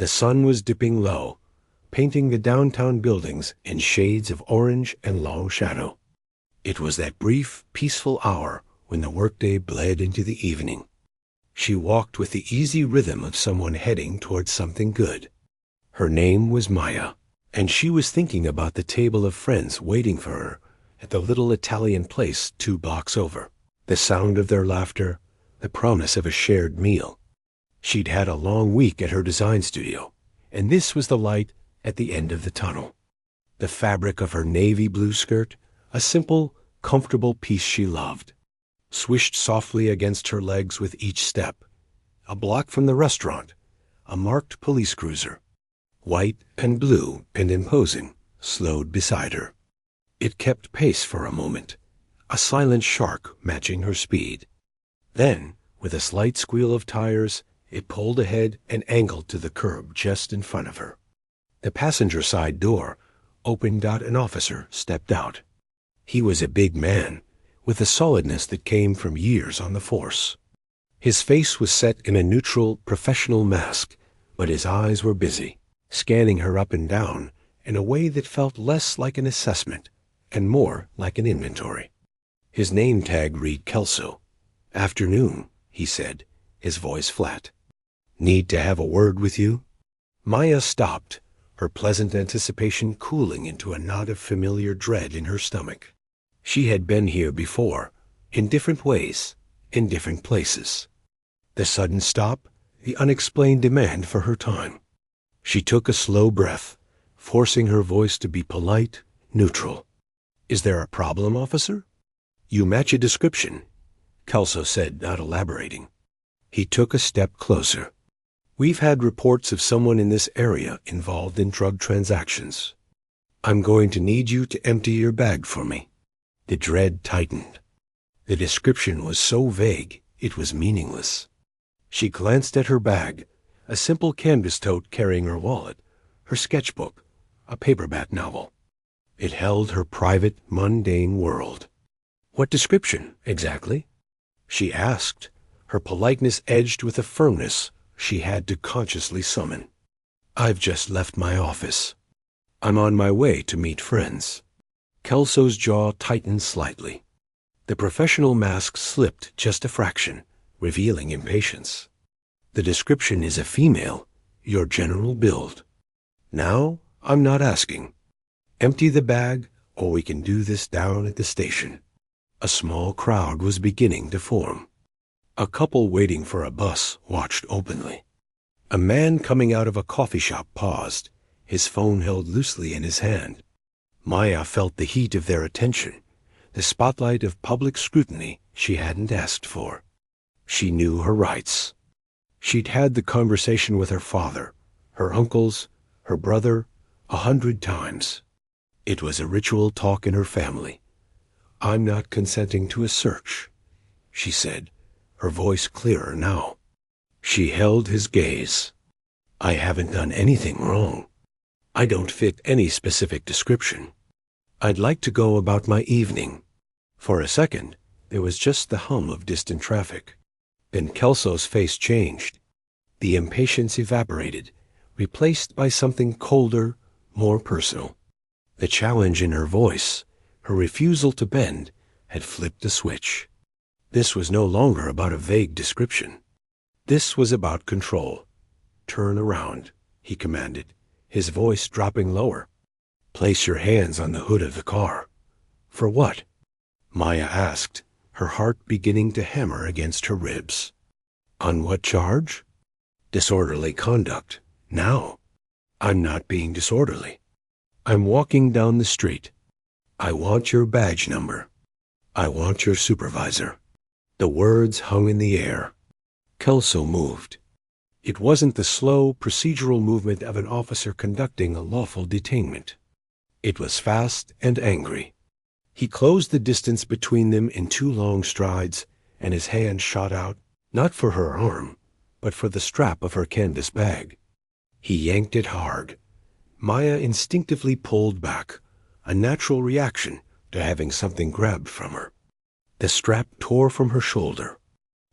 The sun was dipping low, painting the downtown buildings in shades of orange and long shadow. It was that brief, peaceful hour when the workday bled into the evening. She walked with the easy rhythm of someone heading towards something good. Her name was Maya, and she was thinking about the table of friends waiting for her at the little Italian place 2 blocks over. The sound of their laughter, the promise of a shared meal. She'd had a long week at her design studio, and this was the light at the end of the tunnel. The fabric of her navy blue skirt, a simple, comfortable piece she loved, swished softly against her legs with each step. A block from the restaurant, a marked police cruiser, white and blue and imposing, slowed beside her. It kept pace for a moment, a silent shark matching her speed. Then, with a slight squeal of tires, it pulled ahead and angled to the curb just in front of her. The passenger side door opened out. An officer stepped out. He was a big man, with a solidness that came from years on the force. His face was set in a neutral, professional mask, but his eyes were busy, scanning her up and down in a way that felt less like an assessment and more like an inventory. His name tag read Kelso. "Afternoon," he said, his voice flat. "Need to have a word with you?" Maya stopped, her pleasant anticipation cooling into a knot of familiar dread in her stomach. She had been here before, in different ways, in different places. The sudden stop, the unexplained demand for her time. She took a slow breath, forcing her voice to be polite, neutral. "Is there a problem, officer?" "You match a description," Kelso said, not elaborating. He took a step closer. "We've had reports of someone in this area involved in drug transactions. I'm going to need you to empty your bag for me." The dread tightened. The description was so vague, it was meaningless. She glanced at her bag, a simple canvas tote carrying her wallet, her sketchbook, a paperback novel. It held her private, mundane world. "What description, exactly?" she asked, her politeness edged with a firmness she had to consciously summon. "I've just left my office. I'm on my way to meet friends." Kelso's jaw tightened slightly. The professional mask slipped just a fraction, revealing impatience. "The description is a female, your general build. Now, I'm not asking. Empty the bag, or we can do this down at the station." A small crowd was beginning to form. A couple waiting for a bus watched openly. A man coming out of a coffee shop paused, his phone held loosely in his hand. Maya felt the heat of their attention, the spotlight of public scrutiny she hadn't asked for. She knew her rights. She'd had the conversation with her father, her uncles, her brother, 100 times. It was a ritual talk in her family. "I'm not consenting to a search," she said, her voice clearer now. She held his gaze. "I haven't done anything wrong. I don't fit any specific description. I'd like to go about my evening." For a second, there was just the hum of distant traffic. Then Kelso's face changed. The impatience evaporated, replaced by something colder, more personal. The challenge in her voice, her refusal to bend, had flipped a switch. This was no longer about a vague description. This was about control. "Turn around," he commanded, his voice dropping lower. "Place your hands on the hood of the car." "For what?" Maya asked, her heart beginning to hammer against her ribs. "On what charge?" "Disorderly conduct. Now." "I'm not being disorderly. I'm walking down the street. I want your badge number. I want your supervisor." The words hung in the air. Kelso moved. It wasn't the slow, procedural movement of an officer conducting a lawful detainment. It was fast and angry. He closed the distance between them in 2 long strides, and his hand shot out, not for her arm, but for the strap of her canvas bag. He yanked it hard. Maya instinctively pulled back, a natural reaction to having something grabbed from her. The strap tore from her shoulder.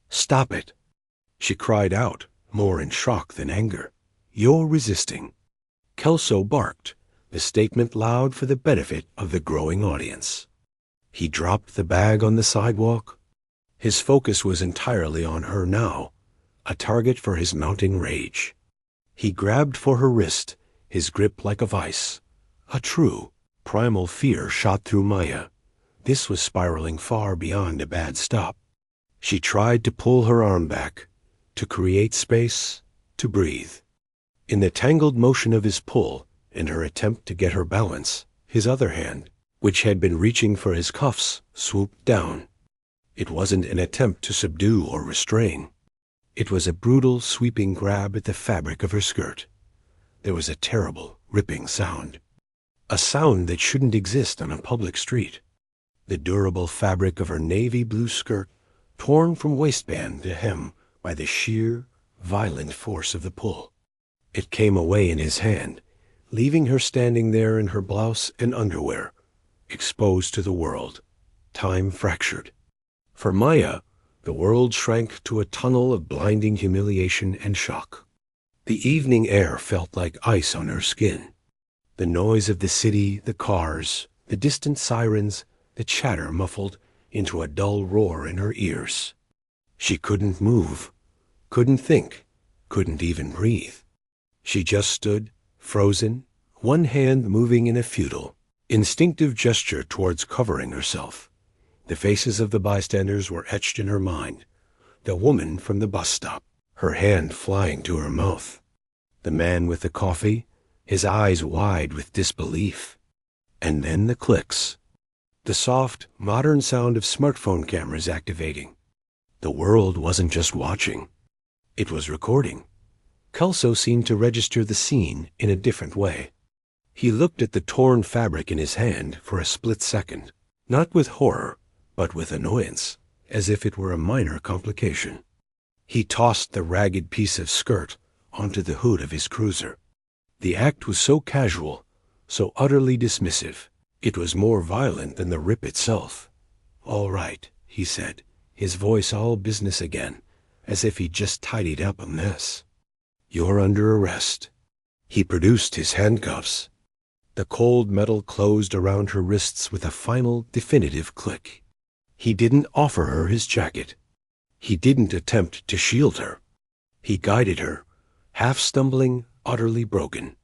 "Stop it!" She cried out, more in shock than anger. "You're resisting." Kelso barked, the statement loud for the benefit of the growing audience. He dropped the bag on the sidewalk. His focus was entirely on her now, a target for his mounting rage. He grabbed for her wrist, his grip like a vice. A true, primal fear shot through Maya. This was spiraling far beyond a bad stop. She tried to pull her arm back, to create space, to breathe. In the tangled motion of his pull, in her attempt to get her balance, his other hand, which had been reaching for his cuffs, swooped down. It wasn't an attempt to subdue or restrain. It was a brutal, sweeping grab at the fabric of her skirt. There was a terrible, ripping sound. A sound that shouldn't exist on a public street. The durable fabric of her navy blue skirt, torn from waistband to hem by the sheer, violent force of the pull. It came away in his hand, leaving her standing there in her blouse and underwear, exposed to the world, time fractured. For Maya, the world shrank to a tunnel of blinding humiliation and shock. The evening air felt like ice on her skin. The noise of the city, the cars, the distant sirens, the chatter muffled into a dull roar in her ears. She couldn't move, couldn't think, couldn't even breathe. She just stood, frozen, one hand moving in a futile, instinctive gesture towards covering herself. The faces of the bystanders were etched in her mind. The woman from the bus stop, her hand flying to her mouth. The man with the coffee, his eyes wide with disbelief. And then the clicks. The soft, modern sound of smartphone cameras activating. The world wasn't just watching. It was recording. Kelso seemed to register the scene in a different way. He looked at the torn fabric in his hand for a split second, not with horror, but with annoyance, as if it were a minor complication. He tossed the ragged piece of skirt onto the hood of his cruiser. The act was so casual, so utterly dismissive. It was more violent than the rip itself. "All right," he said, his voice all business again, as if he'd just tidied up a mess. "You're under arrest." He produced his handcuffs. The cold metal closed around her wrists with a final, definitive click. He didn't offer her his jacket. He didn't attempt to shield her. He guided her, half stumbling, utterly broken,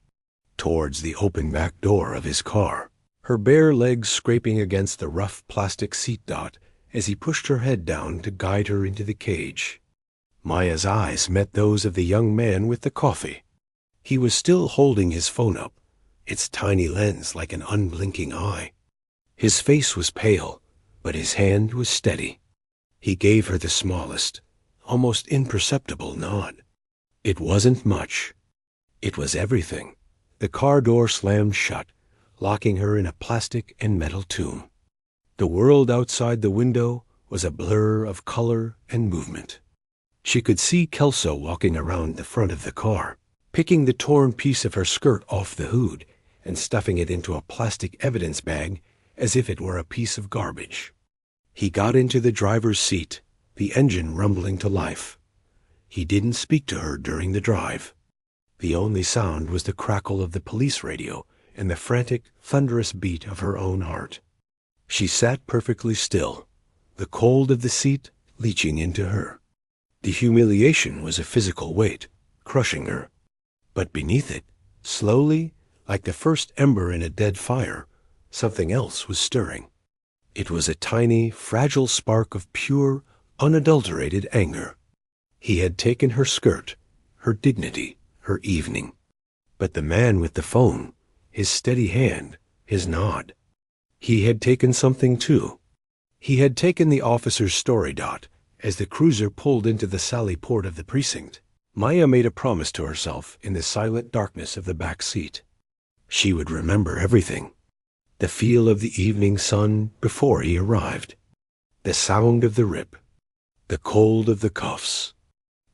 towards the open back door of his car, her bare legs scraping against the rough plastic seat dot as he pushed her head down to guide her into the cage. Maya's eyes met those of the young man with the coffee. He was still holding his phone up, its tiny lens like an unblinking eye. His face was pale, but his hand was steady. He gave her the smallest, almost imperceptible nod. It wasn't much. It was everything. The car door slammed shut, locking her in a plastic and metal tomb. The world outside the window was a blur of color and movement. She could see Kelso walking around the front of the car, picking the torn piece of her skirt off the hood and stuffing it into a plastic evidence bag as if it were a piece of garbage. He got into the driver's seat, the engine rumbling to life. He didn't speak to her during the drive. The only sound was the crackle of the police radio and the frantic, thunderous beat of her own heart. She sat perfectly still, the cold of the seat leaching into her. The humiliation was a physical weight, crushing her. But beneath it, slowly, like the first ember in a dead fire, something else was stirring. It was a tiny, fragile spark of pure, unadulterated anger. He had taken her skirt, her dignity, her evening. But the man with the phone, his steady hand, his nod. He had taken something too. He had taken the officer's story dot as the cruiser pulled into the sally port of the precinct. Maya made a promise to herself in the silent darkness of the back seat. She would remember everything. The feel of the evening sun before he arrived. The sound of the rip. The cold of the cuffs.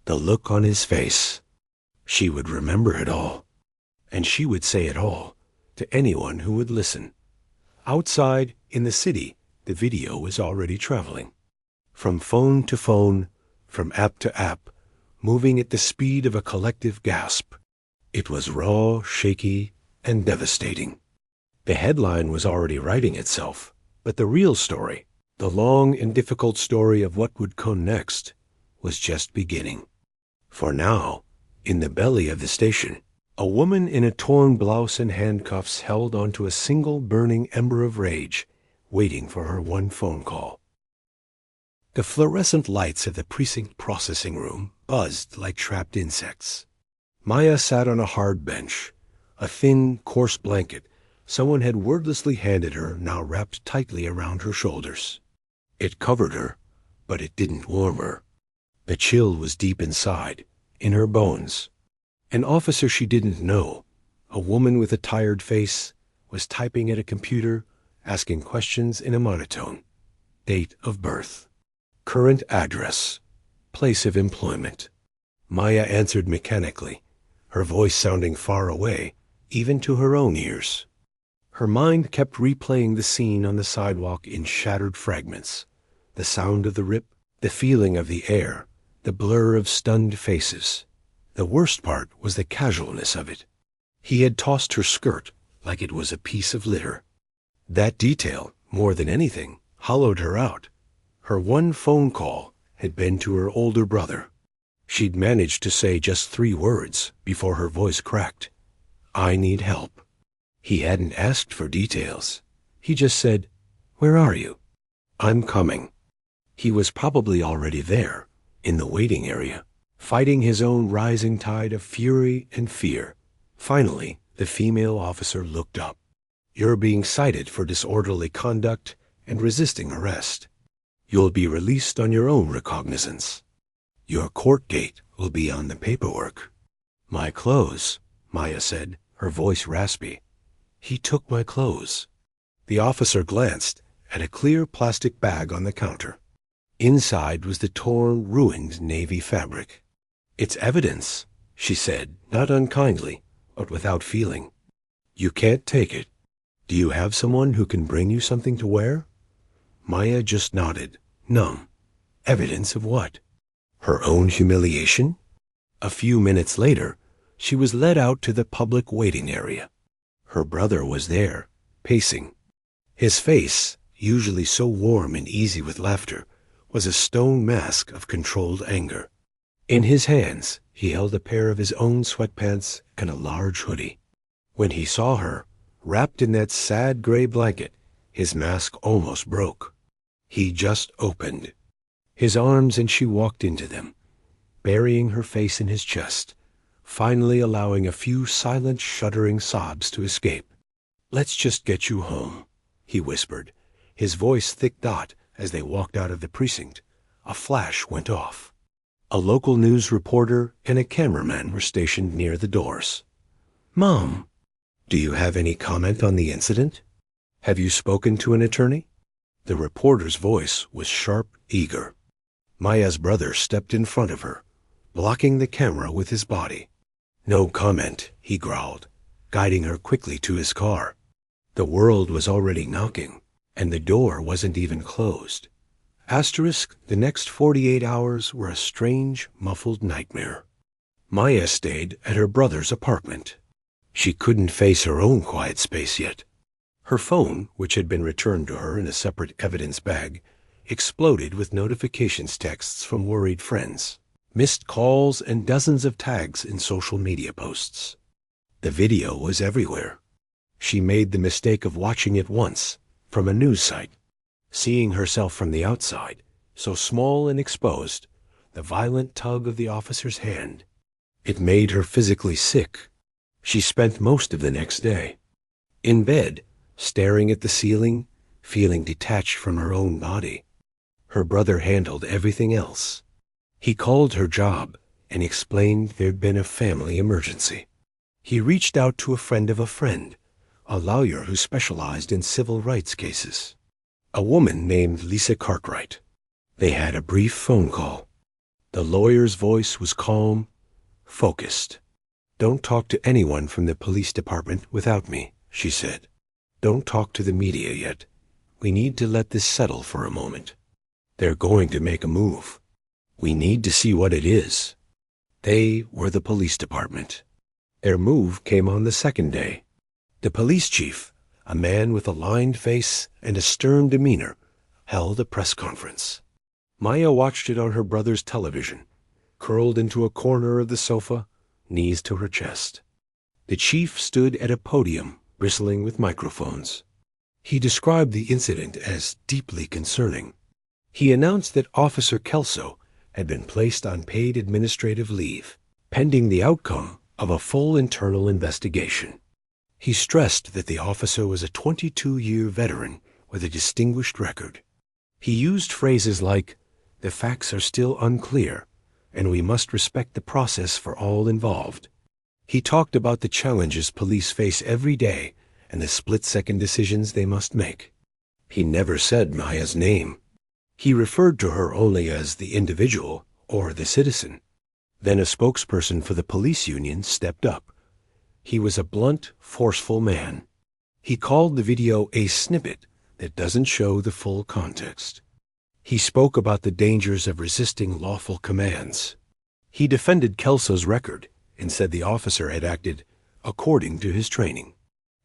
The look on his face. She would remember it all. And she would say it all to anyone who would listen. Outside, in the city, the video was already traveling. From phone to phone, from app to app, moving at the speed of a collective gasp. It was raw, shaky, and devastating. The headline was already writing itself, but the real story, the long and difficult story of what would come next, was just beginning. For now, in the belly of the station, a woman in a torn blouse and handcuffs held onto a single burning ember of rage, waiting for her one phone call. The fluorescent lights of the precinct processing room buzzed like trapped insects. Maya sat on a hard bench, a thin, coarse blanket someone had wordlessly handed her now wrapped tightly around her shoulders. It covered her, but it didn't warm her. The chill was deep inside, in her bones. An officer she didn't know, a woman with a tired face, was typing at a computer, asking questions in a monotone. Date of birth, current address, place of employment. Maya answered mechanically, her voice sounding far away, even to her own ears. Her mind kept replaying the scene on the sidewalk in shattered fragments. The sound of the rip, the feeling of the air, the blur of stunned faces. The worst part was the casualness of it. He had tossed her skirt like it was a piece of litter. That detail, more than anything, hollowed her out. Her one phone call had been to her older brother. She'd managed to say just 3 words before her voice cracked. I need help. He hadn't asked for details. He just said, Where are you? I'm coming. He was probably already there, in the waiting area, fighting his own rising tide of fury and fear. Finally, the female officer looked up. You're being cited for disorderly conduct and resisting arrest. You'll be released on your own recognizance. Your court date will be on the paperwork. My clothes, Maya said, her voice raspy. He took my clothes. The officer glanced at a clear plastic bag on the counter. Inside was the torn, ruined navy fabric. It's evidence, she said, not unkindly, but without feeling. You can't take it. Do you have someone who can bring you something to wear? Maya just nodded, numb. Evidence of what? Her own humiliation? A few minutes later, she was led out to the public waiting area. Her brother was there, pacing. His face, usually so warm and easy with laughter, was a stone mask of controlled anger. In his hands, he held a pair of his own sweatpants and a large hoodie. When he saw her, wrapped in that sad gray blanket, his mask almost broke. He just opened his arms and she walked into them, burying her face in his chest, finally allowing a few silent, shuddering sobs to escape. Let's just get you home, he whispered, his voice thick-dot as they walked out of the precinct. A flash went off. A local news reporter and a cameraman were stationed near the doors. Mom, do you have any comment on the incident? Have you spoken to an attorney? The reporter's voice was sharp, eager. Maya's brother stepped in front of her, blocking the camera with his body. No comment, he growled, guiding her quickly to his car. The world was already knocking, and the door wasn't even closed. Asterisk, the next 48 hours were a strange, muffled nightmare. Maya stayed at her brother's apartment. She couldn't face her own quiet space yet. Her phone, which had been returned to her in a separate evidence bag, exploded with notifications texts from worried friends, missed calls, and dozens of tags in social media posts. The video was everywhere. She made the mistake of watching it once, from a news site. Seeing herself from the outside, so small and exposed, the violent tug of the officer's hand, it made her physically sick. She spent most of the next day in bed, staring at the ceiling, feeling detached from her own body. Her brother handled everything else. He called her job and explained there'd been a family emergency. He reached out to a friend of a friend, a lawyer who specialized in civil rights cases, a woman named Lisa Cartwright. They had a brief phone call. The lawyer's voice was calm, focused. Don't talk to anyone from the police department without me, she said. Don't talk to the media yet. We need to let this settle for a moment. They're going to make a move. We need to see what it is. They were the police department. Their move came on the second day. The police chief, a man with a lined face and a stern demeanor, held a press conference. Maya watched it on her brother's television, curled into a corner of the sofa, knees to her chest. The chief stood at a podium, bristling with microphones. He described the incident as deeply concerning. He announced that Officer Kelso had been placed on paid administrative leave, pending the outcome of a full internal investigation. He stressed that the officer was a 22-year veteran with a distinguished record. He used phrases like, "The facts are still unclear, and we must respect the process for all involved." He talked about the challenges police face every day and the split-second decisions they must make. He never said Maya's name. He referred to her only as the individual or the citizen. Then a spokesperson for the police union stepped up. He was a blunt, forceful man. He called the video a snippet that doesn't show the full context. He spoke about the dangers of resisting lawful commands. He defended Kelso's record and said the officer had acted according to his training.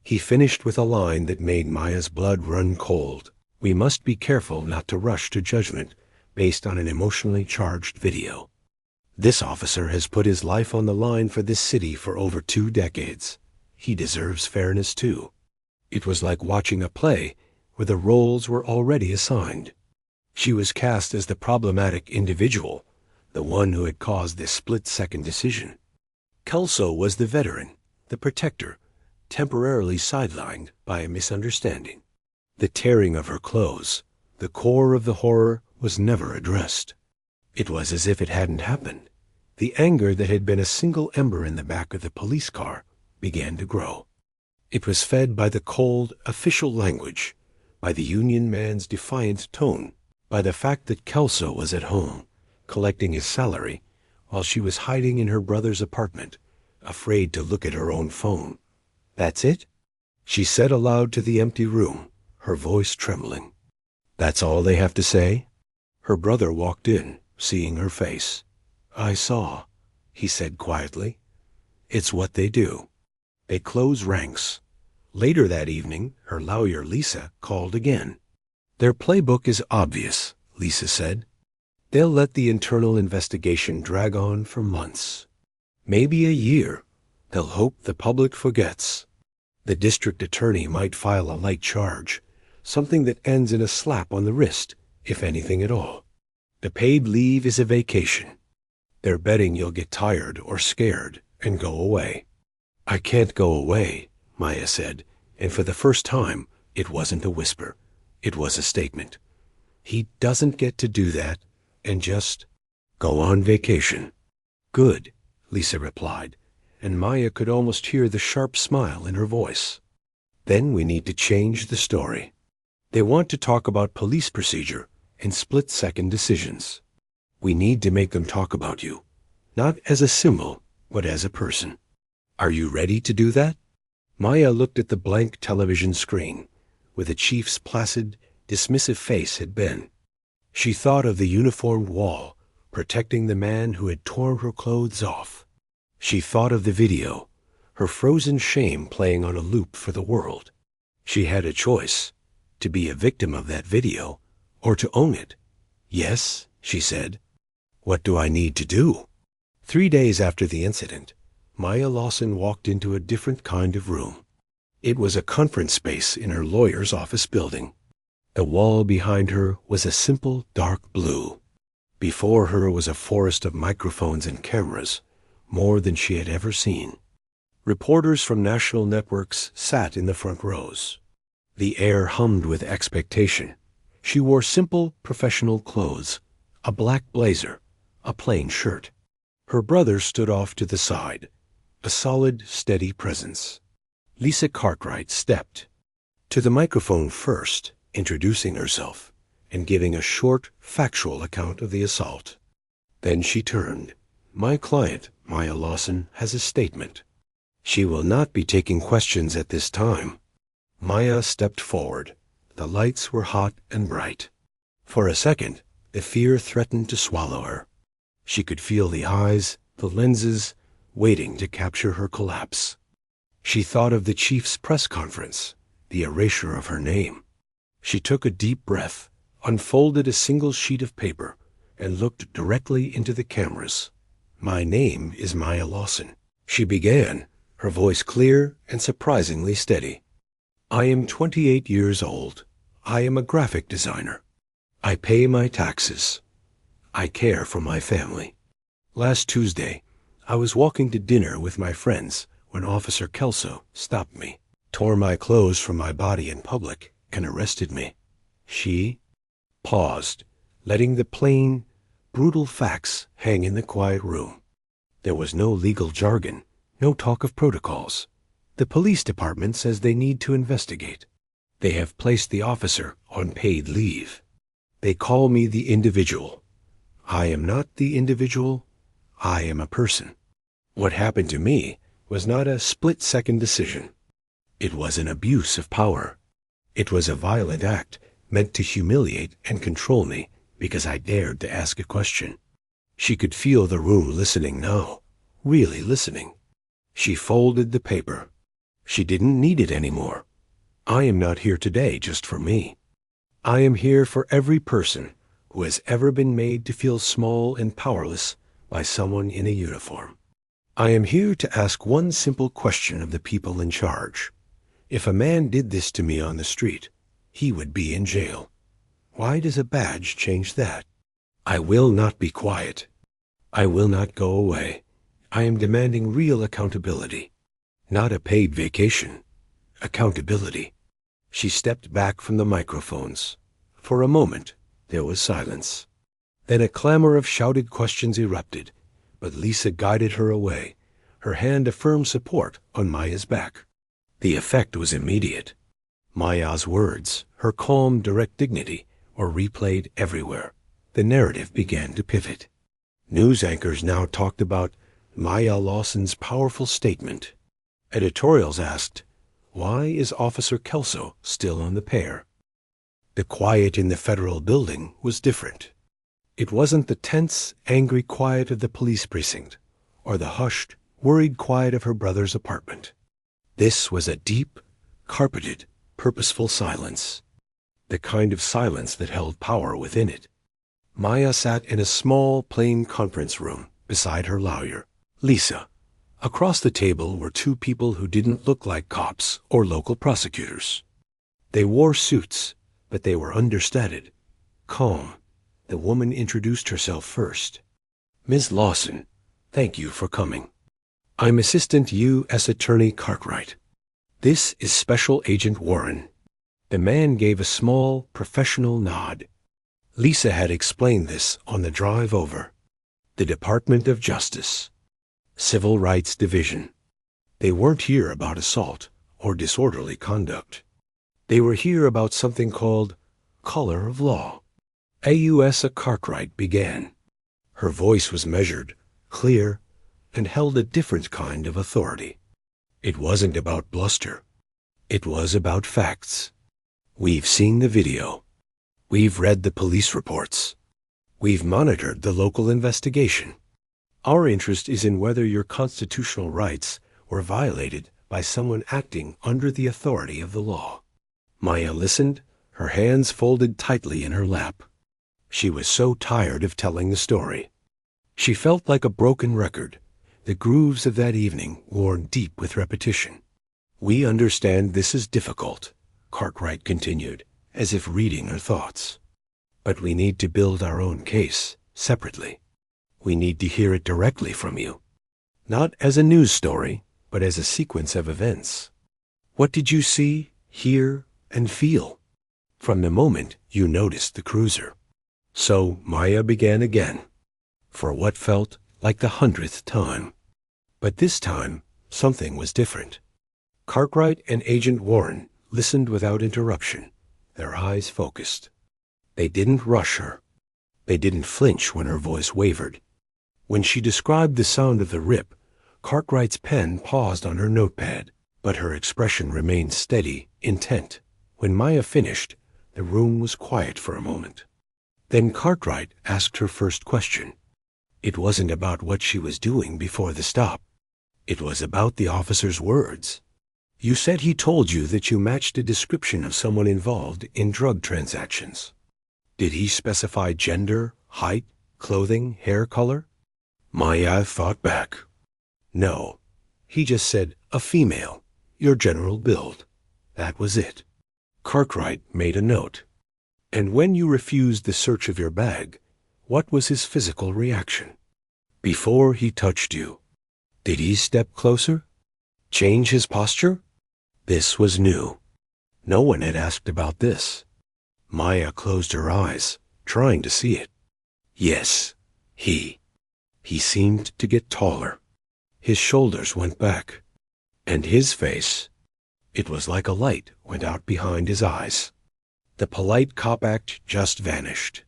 He finished with a line that made Maya's blood run cold. "We must be careful not to rush to judgment based on an emotionally charged video. This officer has put his life on the line for this city for over 2 decades. He deserves fairness too." It was like watching a play where the roles were already assigned. She was cast as the problematic individual, the one who had caused this split-second decision. Kelso was the veteran, the protector, temporarily sidelined by a misunderstanding. The tearing of her clothes, the core of the horror, was never addressed. It was as if it hadn't happened. The anger that had been a single ember in the back of the police car began to grow. It was fed by the cold, official language, by the union man's defiant tone, by the fact that Kelso was at home, collecting his salary, while she was hiding in her brother's apartment, afraid to look at her own phone. "That's it?" she said aloud to the empty room, her voice trembling. "That's all they have to say?" Her brother walked in, seeing her face. "I saw," he said quietly. "It's what they do. They close ranks." Later that evening, her lawyer, Lisa, called again. "Their playbook is obvious," Lisa said. "They'll let the internal investigation drag on for months. Maybe a year. They'll hope the public forgets. The district attorney might file a light charge, something that ends in a slap on the wrist, if anything at all. The paid leave is a vacation. They're betting you'll get tired or scared and go away." "I can't go away," Maya said, and for the first time, it wasn't a whisper. It was a statement. "He doesn't get to do that and just go on vacation." "Good," Lisa replied, and Maya could almost hear the sharp smile in her voice. "Then we need to change the story. They want to talk about police procedure and split-second decisions. We need to make them talk about you, not as a symbol, but as a person. Are you ready to do that?" Maya looked at the blank television screen, where the chief's placid, dismissive face had been. She thought of the uniformed wall, protecting the man who had torn her clothes off. She thought of the video, her frozen shame playing on a loop for the world. She had a choice, to be a victim of that video, or to own it. "Yes," she said. "What do I need to do?" 3 days after the incident, Maya Lawson walked into a different kind of room. It was a conference space in her lawyer's office building. The wall behind her was a simple dark blue. Before her was a forest of microphones and cameras, more than she had ever seen. Reporters from national networks sat in the front rows. The air hummed with expectation. She wore simple, professional clothes, a black blazer, a plain shirt. Her brother stood off to the side, a solid, steady presence. Lisa Cartwright stepped to the microphone first, introducing herself and giving a short, factual account of the assault. Then she turned. "My client, Maya Lawson, has a statement. She will not be taking questions at this time." Maya stepped forward. The lights were hot and bright. For a second, the fear threatened to swallow her. She could feel the eyes, the lenses, waiting to capture her collapse. She thought of the chief's press conference, the erasure of her name. She took a deep breath, unfolded a single sheet of paper, and looked directly into the cameras. "My name is Maya Lawson," she began, her voice clear and surprisingly steady. "I am 28 years old. I am a graphic designer. I pay my taxes. I care for my family. Last Tuesday, I was walking to dinner with my friends when Officer Kelso stopped me, tore my clothes from my body in public, and arrested me." She paused, letting the plain, brutal facts hang in the quiet room. There was no legal jargon, no talk of protocols. The police department says they need to investigate. They have placed the officer on paid leave. They call me the individual. I am not the individual. I am a person. What happened to me was not a split-second decision. It was an abuse of power. It was a violent act meant to humiliate and control me because I dared to ask a question. She could feel the room listening now, really listening. She folded the paper. She didn't need it anymore. I am not here today just for me. I am here for every person who has ever been made to feel small and powerless by someone in a uniform. I am here to ask one simple question of the people in charge. If a man did this to me on the street, he would be in jail. Why does a badge change that? I will not be quiet. I will not go away. I am demanding real accountability. Not a paid vacation. Accountability. She stepped back from the microphones. For a moment, there was silence. Then a clamor of shouted questions erupted, but Lisa guided her away, her hand a firm support on Maya's back. The effect was immediate. Maya's words, her calm, direct dignity, were replayed everywhere. The narrative began to pivot. News anchors now talked about Maya Lawson's powerful statement. Editorials asked, "Why is Officer Kelso still on the pair?" The quiet in the federal building was different. It wasn't the tense, angry quiet of the police precinct, or the hushed, worried quiet of her brother's apartment. This was a deep, carpeted, purposeful silence. The kind of silence that held power within it. Maya sat in a small, plain conference room beside her lawyer, Lisa. Across the table were two people who didn't look like cops or local prosecutors. They wore suits, but they were understated, calm. The woman introduced herself first. "Ms. Lawson, thank you for coming. I'm Assistant U.S. Attorney Cartwright. This is Special Agent Warren." The man gave a small, professional nod. Lisa had explained this on the drive over. The Department of Justice. Civil Rights Division. They weren't here about assault or disorderly conduct. They were here about something called color of law. A.U.S. Cartwright began. Her voice was measured, clear, and held a different kind of authority. It wasn't about bluster. It was about facts. We've seen the video. We've read the police reports. We've monitored the local investigation. Our interest is in whether your constitutional rights were violated by someone acting under the authority of the law. Maya listened, her hands folded tightly in her lap. She was so tired of telling the story. She felt like a broken record, the grooves of that evening worn deep with repetition. "We understand this is difficult," Cartwright continued, as if reading her thoughts. "But we need to build our own case, separately. We need to hear it directly from you. Not as a news story, but as a sequence of events. What did you see, hear, and feel from the moment you noticed the cruiser?" So Maya began again, for what felt like the 100th time. But this time, something was different. Cartwright and Agent Warren listened without interruption, their eyes focused. They didn't rush her. They didn't flinch when her voice wavered. When she described the sound of the rip, Cartwright's pen paused on her notepad, but her expression remained steady, intent. When Maya finished, the room was quiet for a moment. Then Cartwright asked her first question. It wasn't about what she was doing before the stop. It was about the officer's words. You said he told you that you matched a description of someone involved in drug transactions. Did he specify gender, height, clothing, hair color? Maya thought back. No. He just said, a female, your general build. That was it. Cartwright made a note. And when you refused the search of your bag, what was his physical reaction? Before he touched you, did he step closer? Change his posture? This was new. No one had asked about this. Maya closed her eyes, trying to see it. Yes, he. He seemed to get taller. His shoulders went back. And his face, it was like a light went out behind his eyes. The polite cop act just vanished.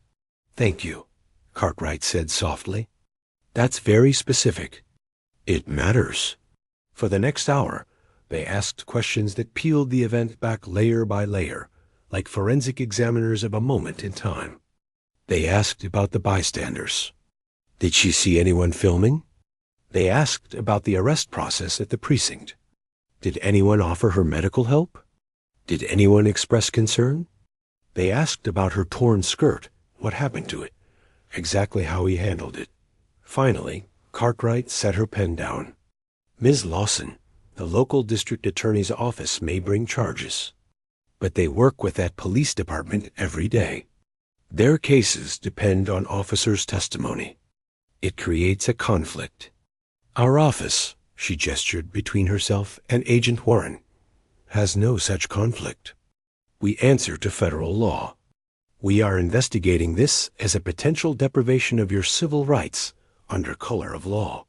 Thank you, Cartwright said softly. That's very specific. It matters. For the next hour, they asked questions that peeled the event back layer by layer, like forensic examiners of a moment in time. They asked about the bystanders. Did she see anyone filming? They asked about the arrest process at the precinct. Did anyone offer her medical help? Did anyone express concern? They asked about her torn skirt, what happened to it, exactly how he handled it. Finally, Cartwright set her pen down. Ms. Lawson, the local district attorney's office may bring charges, but they work with that police department every day. Their cases depend on officers' testimony. It creates a conflict. Our office, she gestured between herself and Agent Warren, has no such conflict. We answer to federal law. We are investigating this as a potential deprivation of your civil rights under color of law.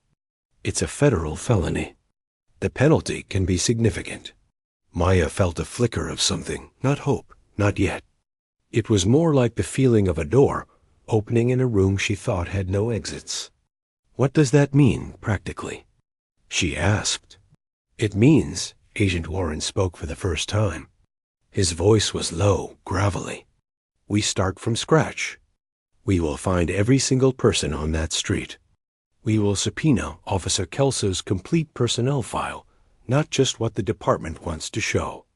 It's a federal felony. The penalty can be significant. Maya felt a flicker of something, not hope, not yet. It was more like the feeling of a door opening in a room she thought had no exits. What does that mean, practically? She asked. It means, Agent Warren spoke for the first time. His voice was low, gravelly. We start from scratch. We will find every single person on that street. We will subpoena Officer Kelso's complete personnel file, not just what the department wants to show.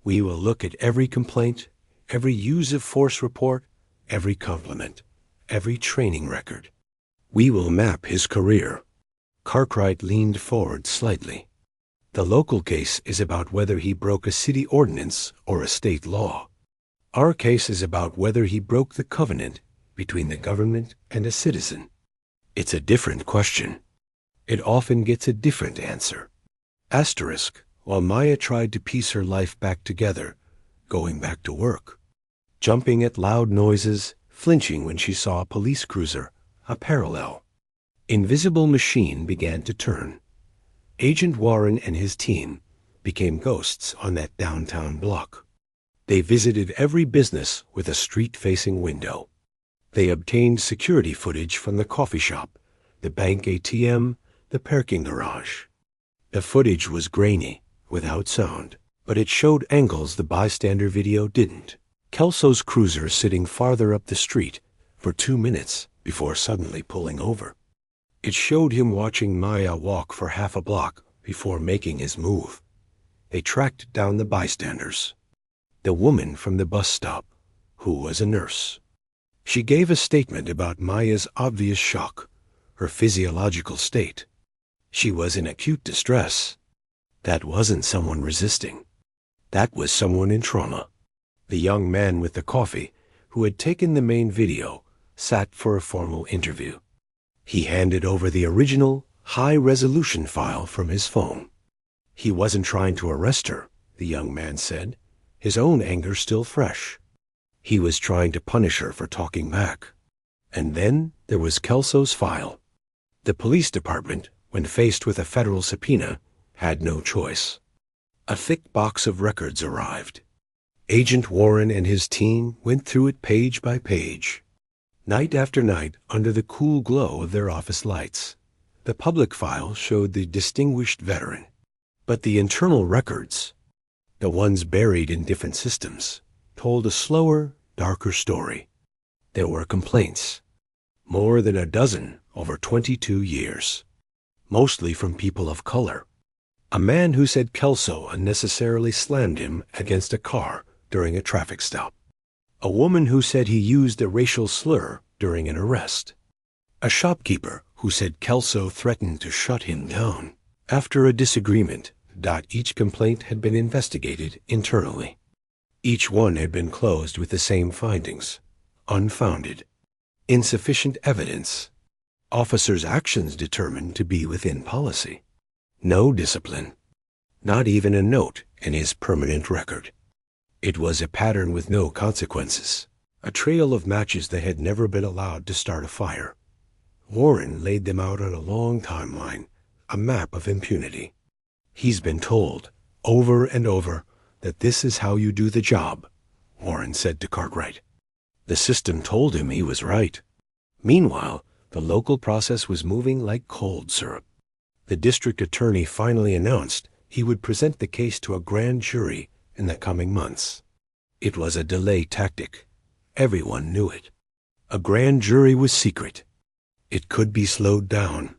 We will look at every complaint, every use of force report, every compliment, every training record. We will map his career. Cartwright leaned forward slightly. The local case is about whether he broke a city ordinance or a state law. Our case is about whether he broke the covenant between the government and a citizen. It's a different question. It often gets a different answer. Asterisk, while Maya tried to piece her life back together, going back to work, jumping at loud noises, flinching when she saw a police cruiser, a parallel. Invisible machine began to turn. Agent Warren and his team became ghosts on that downtown block. They visited every business with a street-facing window. They obtained security footage from the coffee shop, the bank ATM, the parking garage. The footage was grainy, without sound, but it showed angles the bystander video didn't. Kelso's cruiser sitting farther up the street for 2 minutes before suddenly pulling over. It showed him watching Maya walk for half a block before making his move. They tracked down the bystanders. The woman from the bus stop, who was a nurse. She gave a statement about Maya's obvious shock, her physiological state. She was in acute distress. That wasn't someone resisting. That was someone in trauma. The young man with the coffee, who had taken the main video, sat for a formal interview. He handed over the original, high-resolution file from his phone. He wasn't trying to arrest her, the young man said, his own anger still fresh. He was trying to punish her for talking back. And then there was Kelso's file. The police department, when faced with a federal subpoena, had no choice. A thick box of records arrived. Agent Warren and his team went through it page by page. Night after night, under the cool glow of their office lights, the public file showed the distinguished veteran. But the internal records, the ones buried in different systems, told a slower, darker story. There were complaints. More than a dozen over 22 years. mostly from people of color. A man who said Kelso unnecessarily slammed him against a car during a traffic stop. A woman who said he used a racial slur during an arrest. A shopkeeper who said Kelso threatened to shut him down. After a disagreement, each complaint had been investigated internally. Each one had been closed with the same findings: unfounded, insufficient evidence, officers' actions determined to be within policy, no discipline, not even a note in his permanent record. It was a pattern with no consequences, a trail of matches that had never been allowed to start a fire. Warren laid them out on a long timeline, a map of impunity. He's been told, over and over, that this is how you do the job, Warren said to Cartwright. The system told him he was right. Meanwhile, the local process was moving like cold syrup. The district attorney finally announced he would present the case to a grand jury in the coming months. It was a delay tactic. Everyone knew it. A grand jury was secret. It could be slowed down.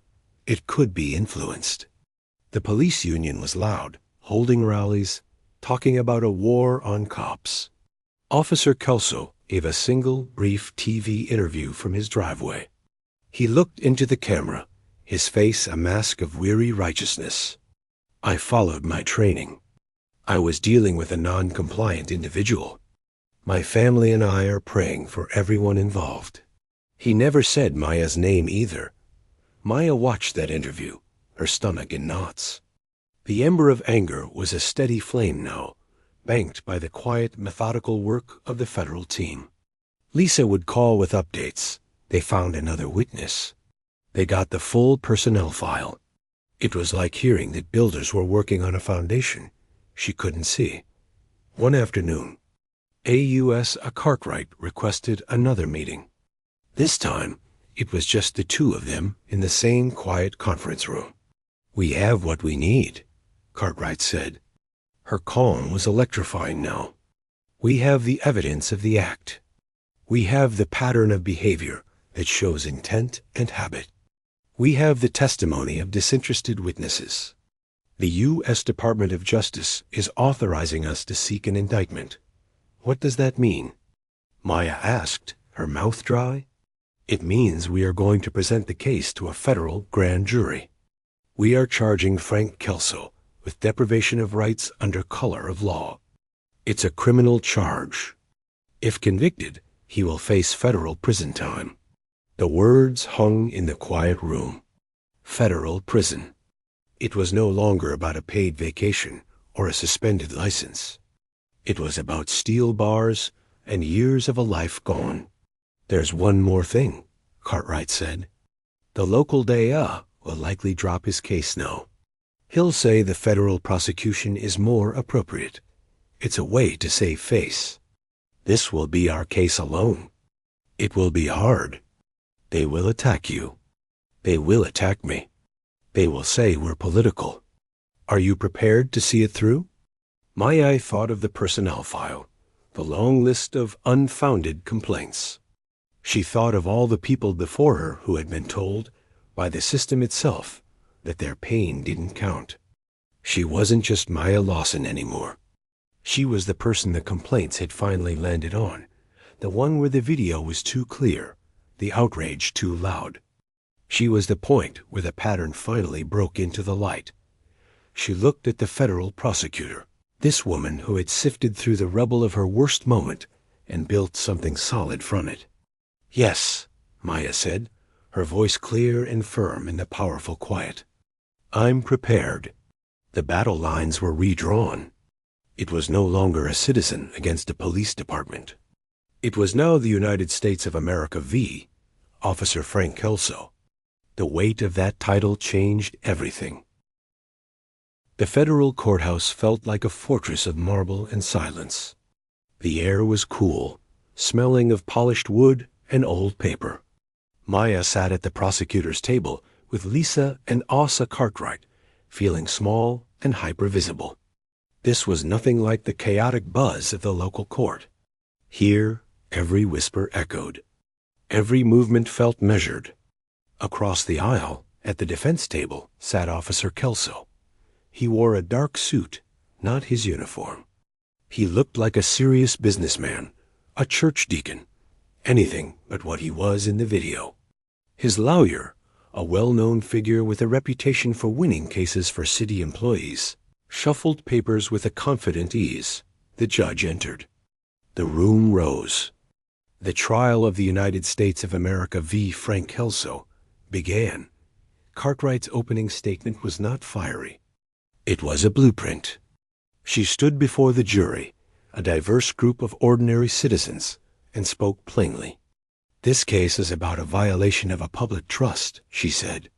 It could be influenced. The police union was loud, holding rallies, talking about a war on cops. Officer Kelso gave a single brief TV interview from his driveway. He looked into the camera, his face a mask of weary righteousness. I followed my training. I was dealing with a non-compliant individual. My family and I are praying for everyone involved. He never said Maya's name either. Maya watched that interview, her stomach in knots. The ember of anger was a steady flame now, banked by the quiet, methodical work of the federal team. Lisa would call with updates. They found another witness. They got the full personnel file. It was like hearing that builders were working on a foundation she couldn't see. One afternoon, AUS Cartwright requested another meeting. This time, it was just the two of them in the same quiet conference room. "We have what we need," Cartwright said. Her calm was electrifying now. "We have the evidence of the act. We have the pattern of behavior that shows intent and habit. We have the testimony of disinterested witnesses. The U.S. Department of Justice is authorizing us to seek an indictment." "What does that mean?" Maya asked, her mouth dry. "It means we are going to present the case to a federal grand jury. We are charging Frank Kelso with deprivation of rights under color of law. It's a criminal charge. If convicted, he will face federal prison time." The words hung in the quiet room. Federal prison. It was no longer about a paid vacation or a suspended license. It was about steel bars and years of a life gone. "There's one more thing," Cartwright said. "The local DA will likely drop his case now. He'll say the federal prosecution is more appropriate. It's a way to save face. This will be our case alone. It will be hard. They will attack you. They will attack me. They will say we're political. Are you prepared to see it through?" Maya thought of the personnel file, the long list of unfounded complaints. She thought of all the people before her who had been told, by the system itself, that their pain didn't count. She wasn't just Maya Lawson anymore. She was the person the complaints had finally landed on, the one where the video was too clear, the outrage too loud. She was the point where the pattern finally broke into the light. She looked at the federal prosecutor, this woman who had sifted through the rubble of her worst moment and built something solid from it. "Yes," Maya said, her voice clear and firm in the powerful quiet. "I'm prepared." The battle lines were redrawn. It was no longer a citizen against a police department. It was now the United States of America v. Officer Frank Kelso. The weight of that title changed everything. The federal courthouse felt like a fortress of marble and silence. The air was cool, smelling of polished wood and old paper. Maya sat at the prosecutor's table with Lisa and Asa Cartwright, feeling small and hyper-visible. This was nothing like the chaotic buzz of the local court. Here, every whisper echoed. Every movement felt measured. Across the aisle, At the defense table sat Officer Kelso. He wore a dark suit, not his uniform. He looked like a serious businessman, a church deacon, anything but what he was in the video. His lawyer, a well-known figure with a reputation for winning cases for city employees, shuffled papers with a confident ease. The judge entered. The room rose. The trial of the United States of America v. Frank Kelso began. Cartwright's opening statement was not fiery. It was a blueprint. She stood before the jury, a diverse group of ordinary citizens, and spoke plainly. "This case is about a violation of a public trust," she said.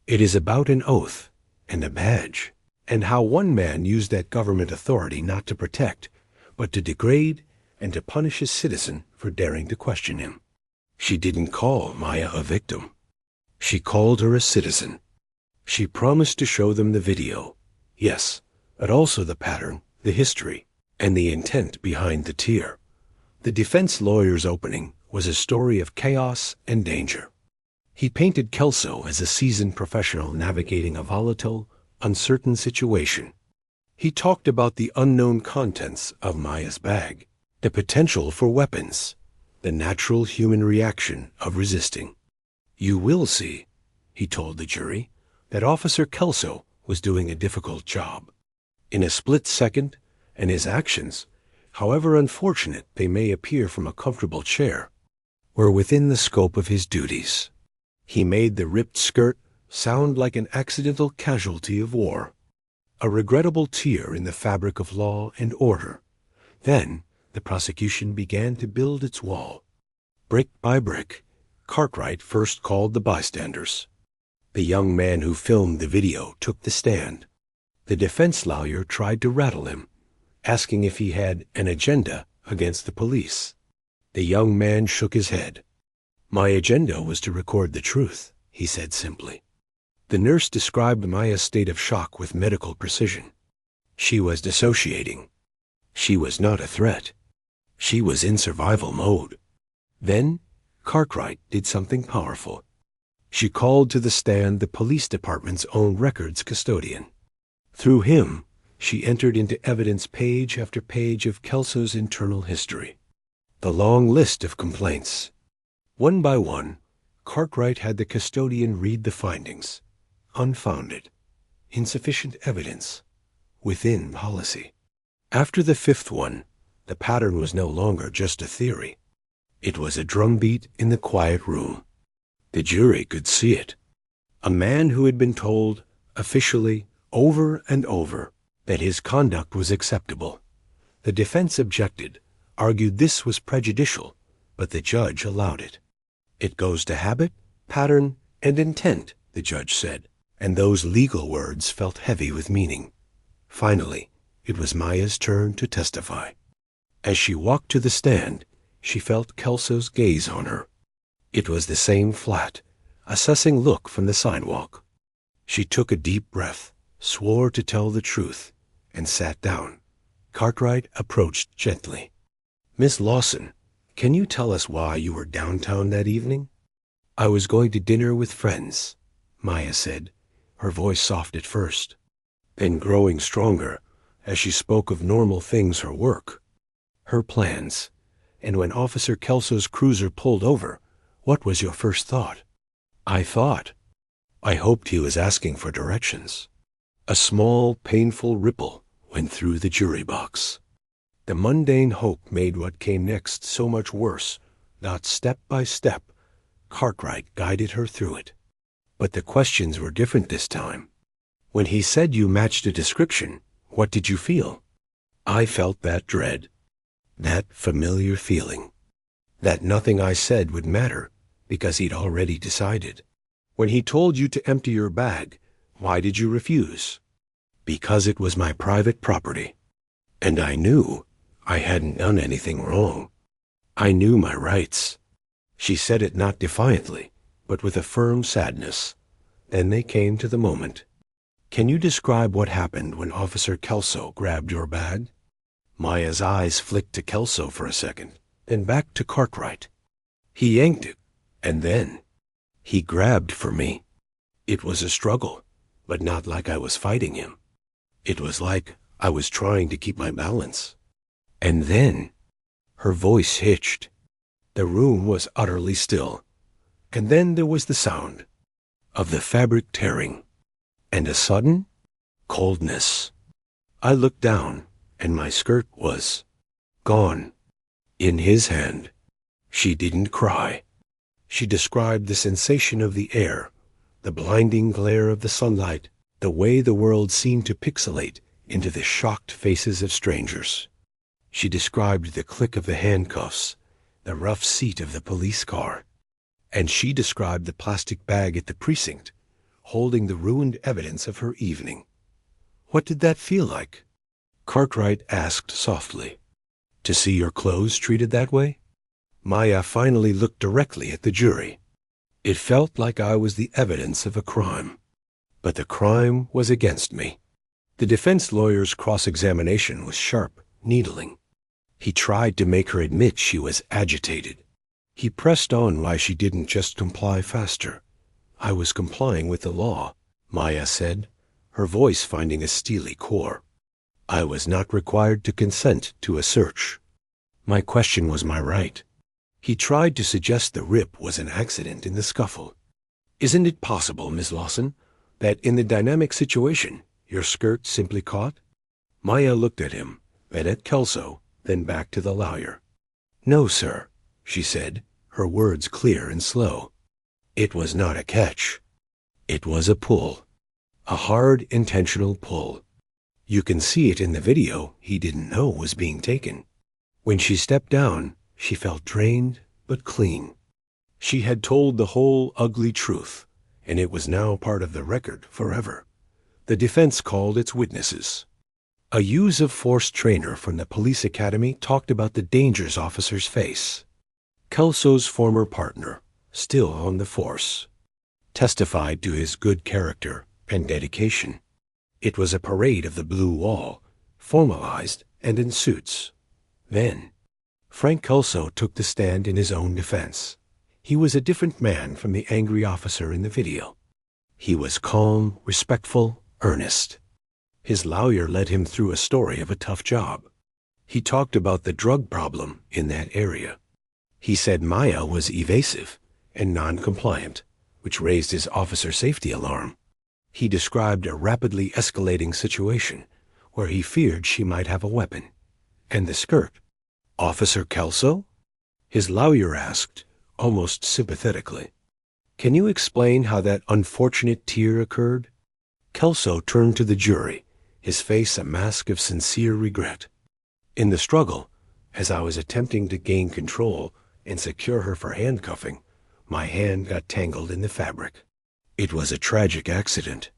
"It is about an oath and a badge, and how one man used that government authority not to protect, but to degrade and to punish a citizen for daring to question him. She didn't call Maya a victim. She called her a citizen. She promised to show them the video, yes, but also the pattern, the history, and the intent behind the tear." The defense lawyer's opening was a story of chaos and danger. He painted Kelso as a seasoned professional navigating a volatile, uncertain situation. He talked about the unknown contents of Maya's bag, the potential for weapons, the natural human reaction of resisting. "You will see," he told the jury, that Officer Kelso was doing a difficult job. In a split second, and his actions, however unfortunate they may appear from a comfortable chair, were within the scope of his duties. He made the ripped skirt sound like an accidental casualty of war, a regrettable tear in the fabric of law and order. Then the prosecution began to build its wall. Brick by brick, Cartwright first called the bystanders. The young man who filmed the video took the stand. The defense lawyer tried to rattle him, asking if he had an agenda against the police. The young man shook his head. "My agenda was to record the truth," he said simply. The nurse described Maya's state of shock with medical precision. She was dissociating. She was not a threat. She was in survival mode. Then Cartwright did something powerful. She called to the stand the police department's own records custodian. Through him, she entered into evidence page after page of Kelso's internal history. The long list of complaints. One by one, Cartwright had the custodian read the findings. Unfounded. Insufficient evidence. Within policy. After the fifth one, the pattern was no longer just a theory. It was a drumbeat in the quiet room. The jury could see it. A man who had been told, officially, over and over, that his conduct was acceptable. The defense objected, argued this was prejudicial, but the judge allowed it. "It goes to habit, pattern, and intent," the judge said, and those legal words felt heavy with meaning. Finally, it was Maya's turn to testify. As she walked to the stand, she felt Kelso's gaze on her. It was the same flat, assessing look from the sidewalk. She took a deep breath, swore to tell the truth, and sat down. Cartwright approached gently. "Miss Lawson, can you tell us why you were downtown that evening?" "I was going to dinner with friends," Maya said, her voice soft at first, then growing stronger as she spoke of normal things, her work, her plans. "And when Officer Kelso's cruiser pulled over, what was your first thought?" I hoped he was asking for directions." A small, painful ripple went through the jury box. The mundane hope made what came next so much worse, not step by step. Cartwright guided her through it. But the questions were different this time. "When he said you matched a description, what did you feel?" "I felt that dread, that familiar feeling, that nothing I said would matter because he'd already decided." "When he told you to empty your bag, why did you refuse?" "Because it was my private property, and I knew I hadn't done anything wrong. I knew my rights." She said it not defiantly, but with a firm sadness. Then they came to the moment. "Can you describe what happened when Officer Kelso grabbed your bag?" Maya's eyes flicked to Kelso for a second, then back to Cartwright. "He yanked it, and then he grabbed for me." It was a struggle, but not like I was fighting him. It was like I was trying to keep my balance. And then her voice hitched. The room was utterly still. And then there was the sound of the fabric tearing, and a sudden coldness. I looked down, and my skirt was gone. In his hand. She didn't cry. She described the sensation of the air, the blinding glare of the sunlight, the way the world seemed to pixelate into the shocked faces of strangers. She described the click of the handcuffs, the rough seat of the police car. And she described the plastic bag at the precinct, holding the ruined evidence of her evening. What did that feel like? Cartwright asked softly. To see your clothes treated that way? Maya finally looked directly at the jury. It felt like I was the evidence of a crime. But the crime was against me. The defense lawyer's cross-examination was sharp, needling. He tried to make her admit she was agitated. He pressed on why she didn't just comply faster. I was complying with the law, Maya said, her voice finding a steely core. I was not required to consent to a search. My question was my right. He tried to suggest the rip was an accident in the scuffle. Isn't it possible, Miss Lawson, that in the dynamic situation, your skirt simply caught? Maya looked at him, then at Kelso, then back to the lawyer. No, sir, she said, her words clear and slow. It was not a catch. It was a pull. A hard, intentional pull. You can see it in the video he didn't know was being taken. When she stepped down, she felt drained but clean. She had told the whole ugly truth, and it was now part of the record forever. The defense called its witnesses. A use of force trainer from the police academy talked about the dangers officers face. Kelso's former partner, still on the force, testified to his good character and dedication. It was a parade of the blue wall, formalized and in suits. Then, Frank Kelso took the stand in his own defense. He was a different man from the angry officer in the video. He was calm, respectful, earnest. His lawyer led him through a story of a tough job. He talked about the drug problem in that area. He said Maya was evasive and non-compliant, which raised his officer safety alarm. He described a rapidly escalating situation where he feared she might have a weapon. And the skirt. Officer Kelso? His lawyer asked, almost sympathetically. Can you explain how that unfortunate tear occurred? Kelso turned to the jury, his face a mask of sincere regret. In the struggle, as I was attempting to gain control and secure her for handcuffing, my hand got tangled in the fabric. It was a tragic accident.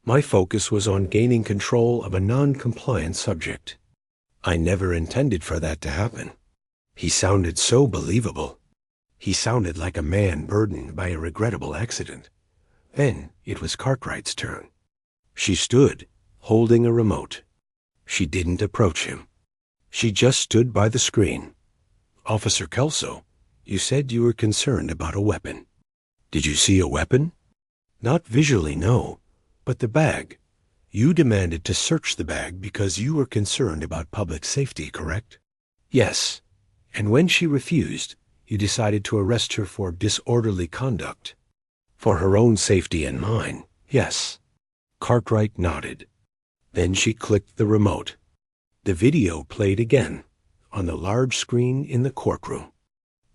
My focus was on gaining control of a non-compliant subject. I never intended for that to happen. He sounded so believable. He sounded like a man burdened by a regrettable accident. Then it was Cartwright's turn. She stood, holding a remote. She didn't approach him. She just stood by the screen. Officer Kelso, you said you were concerned about a weapon. Did you see a weapon? Not visually, no, but the bag. You demanded to search the bag because you were concerned about public safety, correct? Yes. And when she refused, you decided to arrest her for disorderly conduct. For her own safety and mine, yes. Cartwright nodded. Then she clicked the remote. The video played again, on the large screen in the courtroom.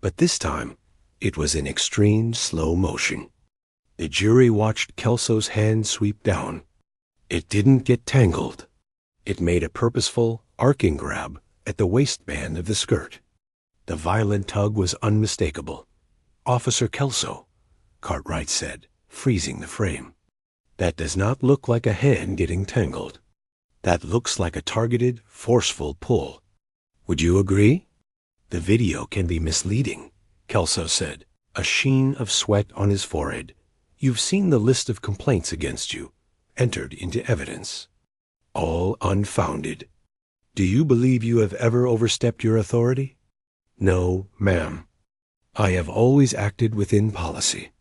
But this time, it was in extreme slow motion. The jury watched Kelso's hand sweep down. It didn't get tangled. It made a purposeful, arcing grab at the waistband of the skirt. The violent tug was unmistakable. Officer Kelso, Cartwright said, freezing the frame. That does not look like a hand getting tangled. That looks like a targeted, forceful pull. Would you agree? The video can be misleading, Kelso said, a sheen of sweat on his forehead. You've seen the list of complaints against you, entered into evidence. All unfounded. Do you believe you have ever overstepped your authority? No, ma'am. I have always acted within policy.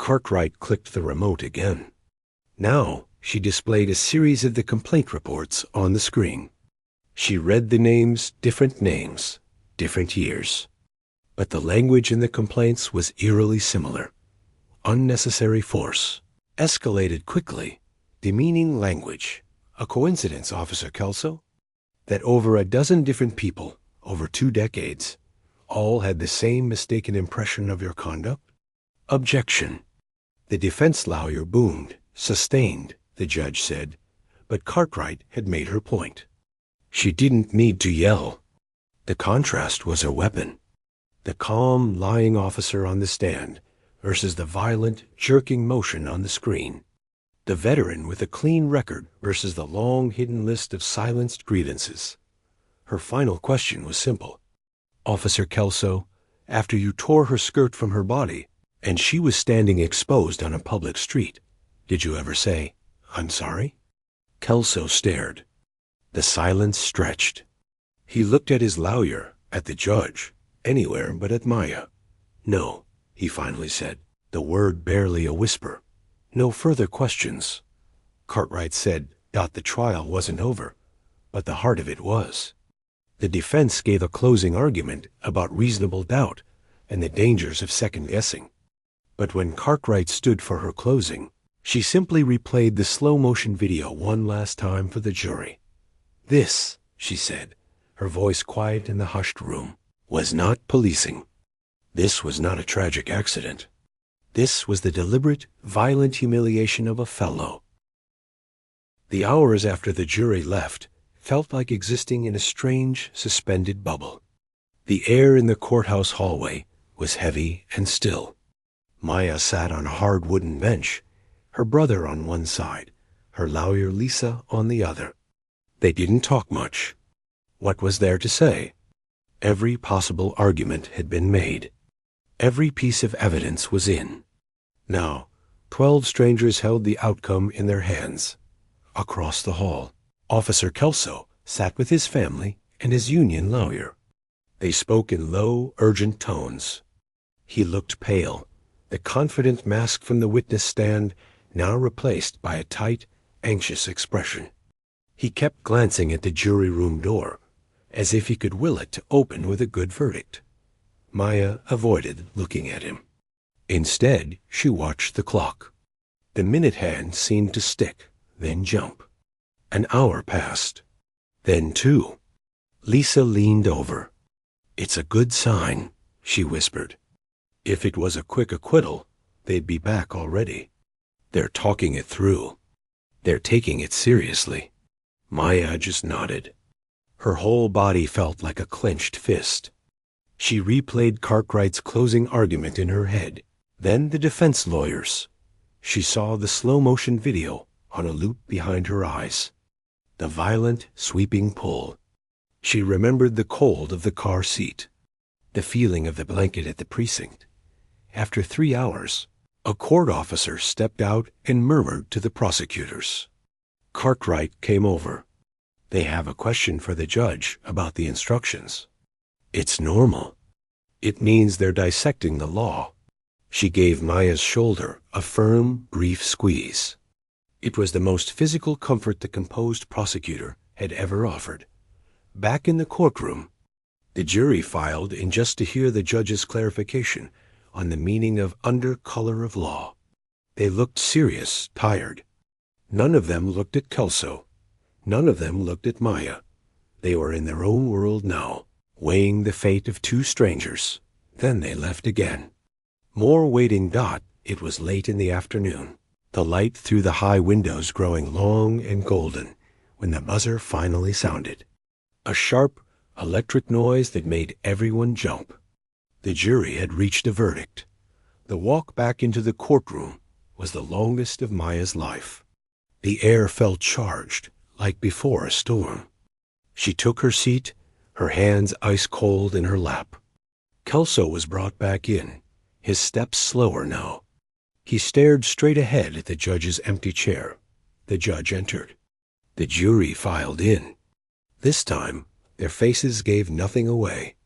Cartwright clicked the remote again. Now she displayed a series of the complaint reports on the screen. She read the names, different years. But the language in the complaints was eerily similar. Unnecessary force. Escalated quickly. Demeaning language. A coincidence, Officer Kelso? That over a dozen different people, over 2 decades, all had the same mistaken impression of your conduct? Objection. The defense lawyer boomed. Sustained, the judge said, but Cartwright had made her point. She didn't need to yell. The contrast was her weapon. The calm, lying officer on the stand versus the violent, jerking motion on the screen. The veteran with a clean record versus the long, hidden list of silenced grievances. Her final question was simple. Officer Kelso, after you tore her skirt from her body, and she was standing exposed on a public street, did you ever say, "I'm sorry"? Kelso stared. The silence stretched. He looked at his lawyer, at the judge, anywhere but at Maya. No, he finally said, the word barely a whisper. No further questions. Cartwright said, the trial wasn't over, but the heart of it was. The defense gave a closing argument about reasonable doubt and the dangers of second-guessing. But when Cartwright stood for her closing, she simply replayed the slow-motion video one last time for the jury. This, she said, her voice quiet in the hushed room, was not policing. This was not a tragic accident. This was the deliberate, violent humiliation of a fellow. The hours after the jury left felt like existing in a strange, suspended bubble. The air in the courthouse hallway was heavy and still. Maya sat on a hard wooden bench, her brother on one side, her lawyer Lisa on the other. They didn't talk much. What was there to say? Every possible argument had been made. Every piece of evidence was in. Now, 12 strangers held the outcome in their hands. Across the hall, Officer Kelso sat with his family and his union lawyer. They spoke in low, urgent tones. He looked pale, the confident mask from the witness stand now replaced by a tight, anxious expression. He kept glancing at the jury room door, as if he could will it to open with a good verdict. Maya avoided looking at him. Instead, she watched the clock. The minute hand seemed to stick, then jump. An hour passed. Then 2. Lisa leaned over. "It's a good sign," she whispered. If it was a quick acquittal, they'd be back already. They're talking it through. They're taking it seriously. Maya just nodded. Her whole body felt like a clenched fist. She replayed Cartwright's closing argument in her head, then the defense lawyers. She saw the slow-motion video on a loop behind her eyes. The violent, sweeping pull. She remembered the cold of the car seat, the feeling of the blanket at the precinct. After 3 hours, a court officer stepped out and murmured to the prosecutors. Cartwright came over. "They have a question for the judge about the instructions." "It's normal. It means they're dissecting the law." She gave Maya's shoulder a firm, brief squeeze. It was the most physical comfort the composed prosecutor had ever offered. Back in the courtroom, the jury filed in just to hear the judge's clarification on the meaning of under color of law. They looked serious, tired. None of them looked at Kelso. None of them looked at Maya. They were in their own world now, weighing the fate of 2 strangers. Then they left again. More waiting. It was late in the afternoon, the light through the high windows growing long and golden when the buzzer finally sounded. A sharp, electric noise that made everyone jump. The jury had reached a verdict. The walk back into the courtroom was the longest of Maya's life. The air felt charged, like before a storm. She took her seat, her hands ice cold in her lap. Kelso was brought back in, his steps slower now. He stared straight ahead at the judge's empty chair. The judge entered. The jury filed in. This time, their faces gave nothing away.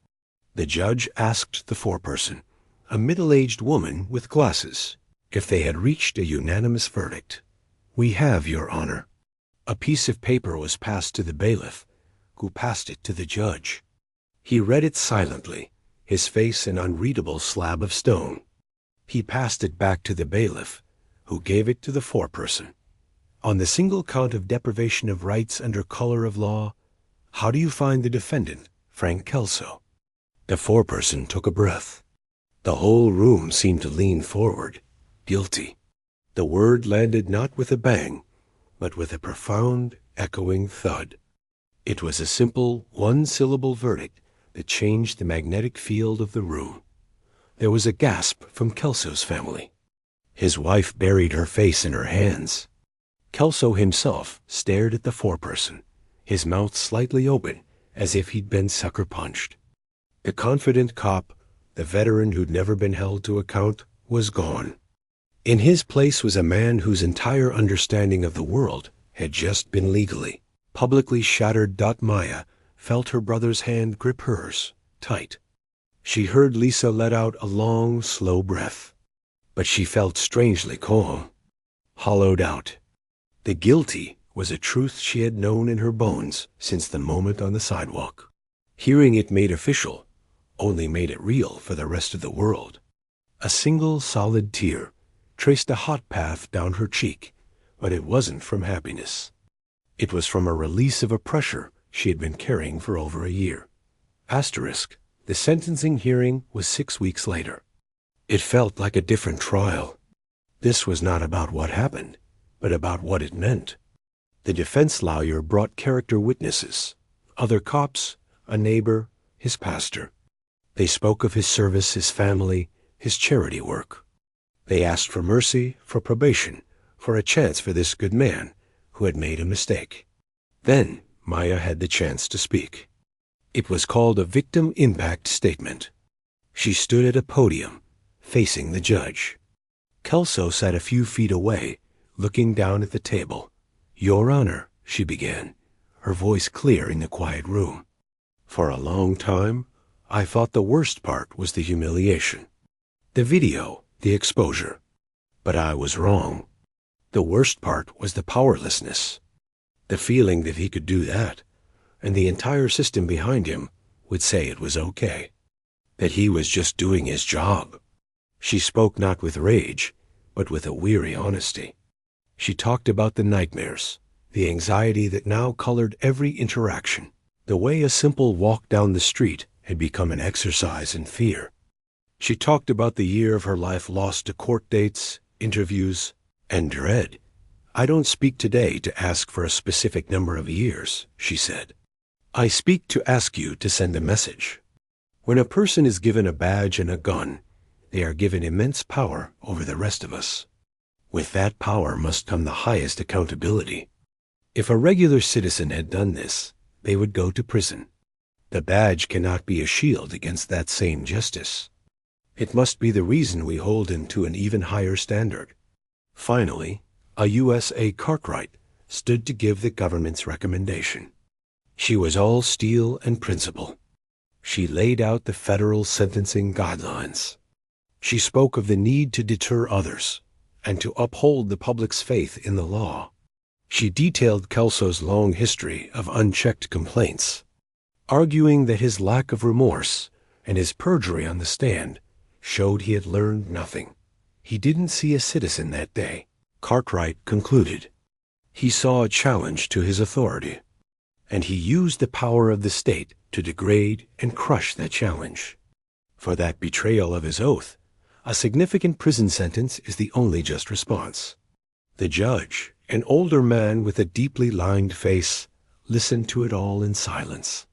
The judge asked the foreperson, a middle-aged woman with glasses, if they had reached a unanimous verdict. "We have, Your Honor." A piece of paper was passed to the bailiff, who passed it to the judge. He read it silently, his face an unreadable slab of stone. He passed it back to the bailiff, who gave it to the foreperson. "On the single count of deprivation of rights under color of law, how do you find the defendant, Frank Kelso?" The foreperson took a breath. The whole room seemed to lean forward. Guilty. The word landed not with a bang, but with a profound, echoing thud. It was a simple, one-syllable verdict that changed the magnetic field of the room. There was a gasp from Kelso's family. His wife buried her face in her hands. Kelso himself stared at the foreperson, his mouth slightly open, as if he'd been sucker-punched. The confident cop, the veteran who'd never been held to account, was gone. In his place was a man whose entire understanding of the world had just been legally, publicly shattered. Maya felt her brother's hand grip hers, tight. She heard Lisa let out a long, slow breath. But she felt strangely calm, hollowed out. The guilty was a truth she had known in her bones since the moment on the sidewalk. Hearing it made official only made it real for the rest of the world. A single solid tear traced a hot path down her cheek, but it wasn't from happiness. It was from a release of a pressure she had been carrying for over a year. Asterisk. The sentencing hearing was 6 weeks later. It felt like a different trial. This was not about what happened, but about what it meant. The defense lawyer brought character witnesses, other cops, a neighbor, his pastor. They spoke of his service, his family, his charity work. They asked for mercy, for probation, for a chance for this good man who had made a mistake. Then Maya had the chance to speak. It was called a victim impact statement. She stood at a podium, facing the judge. Kelso sat a few feet away, looking down at the table. "Your Honor," she began, her voice clear in the quiet room. "For a long time, I thought the worst part was the humiliation. The video, the exposure. But I was wrong. The worst part was the powerlessness. The feeling that he could do that, and the entire system behind him would say it was okay. That he was just doing his job." She spoke not with rage, but with a weary honesty. She talked about the nightmares, the anxiety that now colored every interaction, the way a simple walk down the street had become an exercise in fear. She talked about the year of her life lost to court dates, interviews, and dread. "I don't speak today to ask for a specific number of years," she said. "I speak to ask you to send a message. When a person is given a badge and a gun, they are given immense power over the rest of us. With that power must come the highest accountability. If a regular citizen had done this, they would go to prison. The badge cannot be a shield against that same justice. It must be the reason we hold him to an even higher standard." Finally, a USA Cartwright stood to give the government's recommendation. She was all steel and principle. She laid out the federal sentencing guidelines. She spoke of the need to deter others and to uphold the public's faith in the law. She detailed Kelso's long history of unchecked complaints, arguing that his lack of remorse and his perjury on the stand showed he had learned nothing. He didn't see a citizen that day, Cartwright concluded. He saw a challenge to his authority, and he used the power of the state to degrade and crush that challenge. For that betrayal of his oath, a significant prison sentence is the only just response. The judge, an older man with a deeply lined face, listened to it all in silence.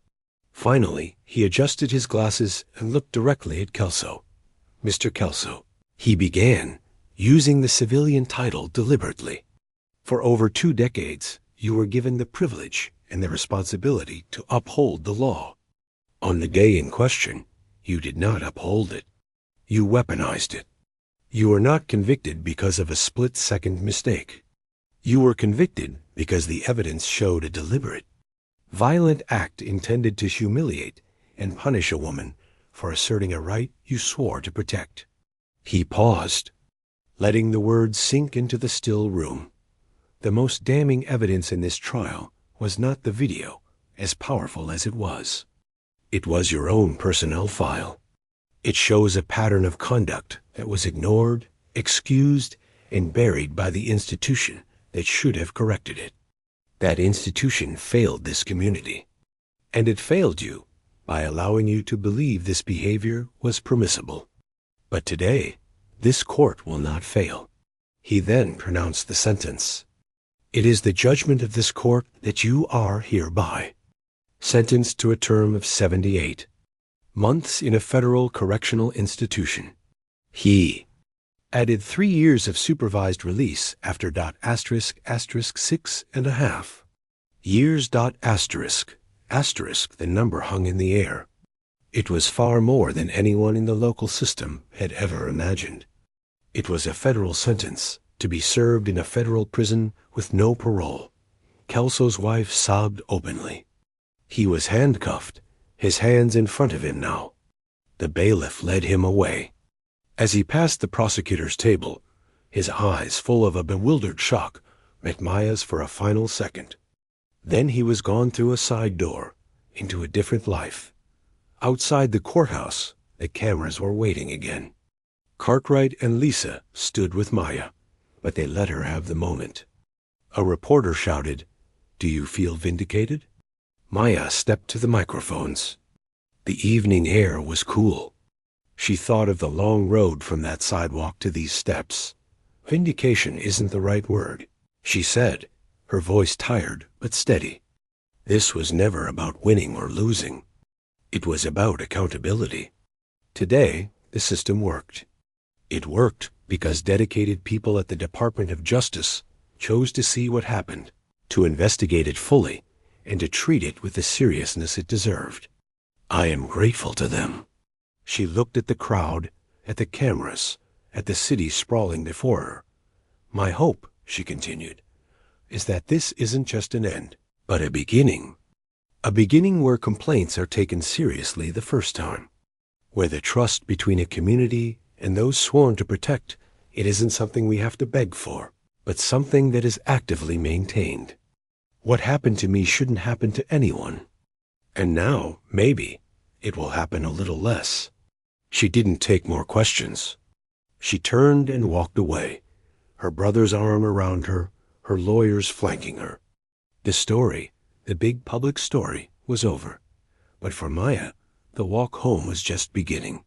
Finally, he adjusted his glasses and looked directly at Kelso. "Mr. Kelso," he began, using the civilian title deliberately. "For over 2 decades, you were given the privilege and the responsibility to uphold the law. On the day in question, you did not uphold it. You weaponized it. You were not convicted because of a split-second mistake. You were convicted because the evidence showed a deliberate, violent act intended to humiliate and punish a woman for asserting a right you swore to protect." He paused. letting the words sink into the still room. The most damning evidence in this trial was not the video, as powerful as it was. It was your own personnel file. It shows a pattern of conduct that was ignored, excused, and buried by the institution that should have corrected it. That institution failed this community. And it failed you by allowing you to believe this behavior was permissible. But today, this court will not fail. He then pronounced the sentence. It is the judgment of this court that you are hereby sentenced to a term of 78 months in a federal correctional institution. He added 3 years of supervised release after **6.5 years. ***, the number hung in the air. It was far more than anyone in the local system had ever imagined. It was a federal sentence to be served in a federal prison with no parole. Kelso's wife sobbed openly. He was handcuffed, his hands in front of him now. The bailiff led him away. As he passed the prosecutor's table, his eyes full of a bewildered shock met Maya's for a final second. Then he was gone through a side door into a different life. Outside the courthouse, the cameras were waiting again. Cartwright and Lisa stood with Maya, but they let her have the moment. A reporter shouted, "Do you feel vindicated?" Maya stepped to the microphones. The evening air was cool. She thought of the long road from that sidewalk to these steps. Vindication isn't the right word, she said, her voice tired but steady. This was never about winning or losing. It was about accountability. Today, the system worked. It worked because dedicated people at the Department of Justice chose to see what happened, to investigate it fully, and to treat it with the seriousness it deserved. I am grateful to them. She looked at the crowd, at the cameras, at the city sprawling before her. My hope, she continued, is that this isn't just an end, but a beginning. A beginning where complaints are taken seriously the first time, where the trust between a community and those sworn to protect it isn't something we have to beg for, but something that is actively maintained. What happened to me shouldn't happen to anyone. And now, maybe, it will happen a little less. She didn't take more questions. She turned and walked away, her brother's arm around her, her lawyers flanking her. The story, the big public story, was over. But for Maya, the walk home was just beginning.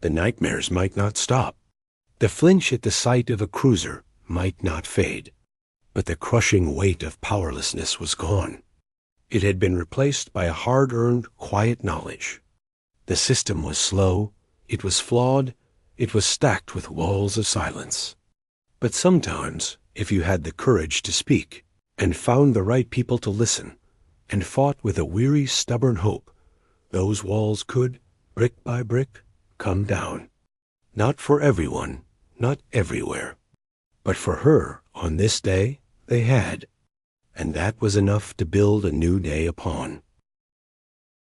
The nightmares might not stop. The flinch at the sight of a cruiser might not fade. But the crushing weight of powerlessness was gone. It had been replaced by a hard-earned, quiet knowledge. The system was slow, it was flawed, it was stacked with walls of silence. But sometimes, if you had the courage to speak, and found the right people to listen, and fought with a weary, stubborn hope, those walls could, brick by brick, come down. Not for everyone, not everywhere. But for her, on this day, they had. And that was enough to build a new day upon.